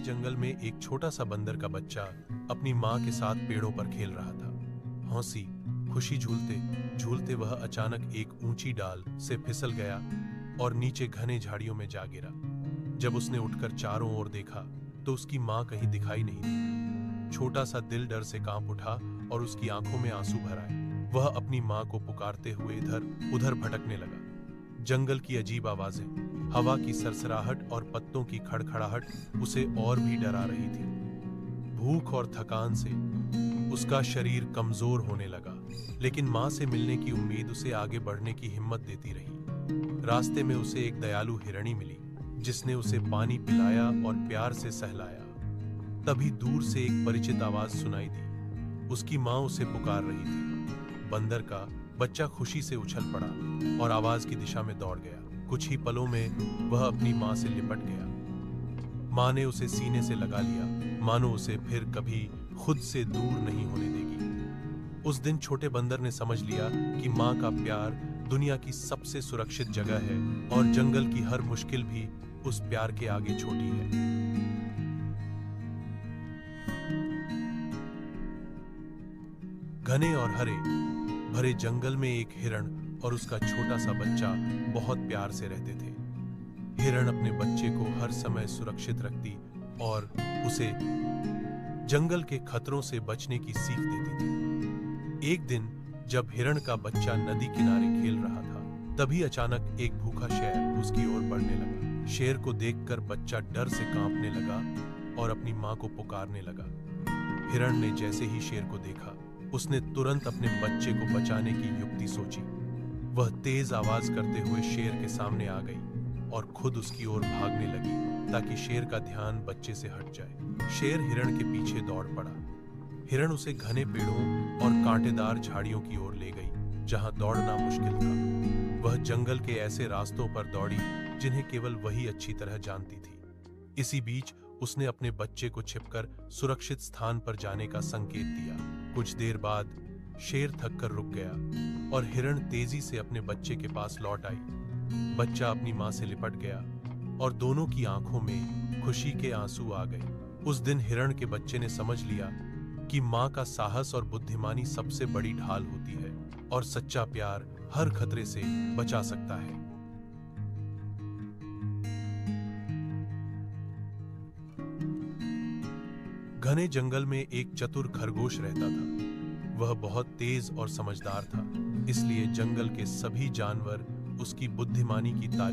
जंगल में एक छोटा सा बंदर का बच्चा अपनी माँ के साथ पेड़ों पर खेल रहा था। हंसी खुशी झूलते झूलते वह अचानक एक ऊंची डाल से फिसल गया और नीचे घने झाड़ियों में जा गिरा। जब उसने उठकर चारों ओर देखा तो उसकी माँ कहीं दिखाई नहीं दी। छोटा सा दिल डर से कांप उठा और उसकी आंखों में आंसू भर आए। वह अपनी माँ को पुकारते हुए इधर उधर भटकने लगा। जंगल की अजीब आवाजें, हवा की सरसराहट और पत्तों की खड़खड़ाहट उसे और भी डरा रही थी। भूख और थकान से उसका शरीर कमजोर होने लगा, लेकिन माँ से मिलने की उम्मीद उसे आगे बढ़ने की हिम्मत देती रही। रास्ते में उसे एक दयालु हिरणी मिली, जिसने उसे पानी पिलाया और प्यार से सहलाया। तभी दूर से एक परिचित आवाज सुनाई दी। उसकी माँ उसे पुकार रही थी। बंदर का बच्चा खुशी से उछल पड़ा और आवाज की दिशा में दौड़ गया। कुछ ही पलों में वह अपनी माँ से लिपट गया। माँ ने उसे सीने से लगा लिया, मानो उसे फिर कभी खुद से दूर नहीं होने देगी। उस दिन छोटे बंदर ने समझ लिया कि माँ का प्यार दुनिया की सबसे सुरक्षित जगह है और जंगल की हर मुश्किल भी उस प्यार के आगे छोटी है। घने और हरे भरे जंगल में एक हिरण और उसका छोटा सा बच्चा बहुत प्यार से रहते थे। हिरण अपने बच्चे को हर समय सुरक्षित रखती और उसे जंगल के खतरों से बचने की सीख देती थी। एक दिन जब हिरण का बच्चा नदी किनारे खेल रहा था, तभी अचानक एक भूखा शेर उसकी ओर बढ़ने लगा। शेर को देखकर बच्चा डर से कांपने लगा और अपनी माँ को पुकारने लगा। हिरण ने जैसे ही शेर को देखा, उसने तुरंत अपने बच्चे को बचाने की युक्ति सोची। वह तेज आवाज करते हुए शेर के सामने आ गई और खुद उसकी ओर भागने लगी ताकि शेर का ध्यान बच्चे से हट जाए। शेर हिरण के पीछे दौड़ पड़ा। हिरण उसे घने पेड़ों और कांटेदार झाड़ियों की ओर ले गई, जहां दौड़ना मुश्किल था। वह जंगल के ऐसे रास्तों पर दौड़ी जिन्हें केवल वही अच्छी तरह जानती थी। इसी बीच उसने अपने बच्चे को छिपकर सुरक्षित स्थान पर जाने का संकेत दिया। कुछ देर बाद शेर थककर रुक गया और हिरण तेजी से अपने बच्चे के पास लौट आई। बच्चा अपनी माँ से लिपट गया और दोनों की आंखों में खुशी के आंसू आ गए। उस दिन हिरण के बच्चे ने समझ लिया कि माँ का साहस और बुद्धिमानी सबसे बड़ी ढाल होती है और सच्चा प्यार हर खतरे से बचा सकता है। घने जंगल में एक चतुर खरगोश रहता था। वह बहुत तेज और समझदार था, इसलिए जंगल के सभी जानवर उसकी बुद्धिमानी की तारीफ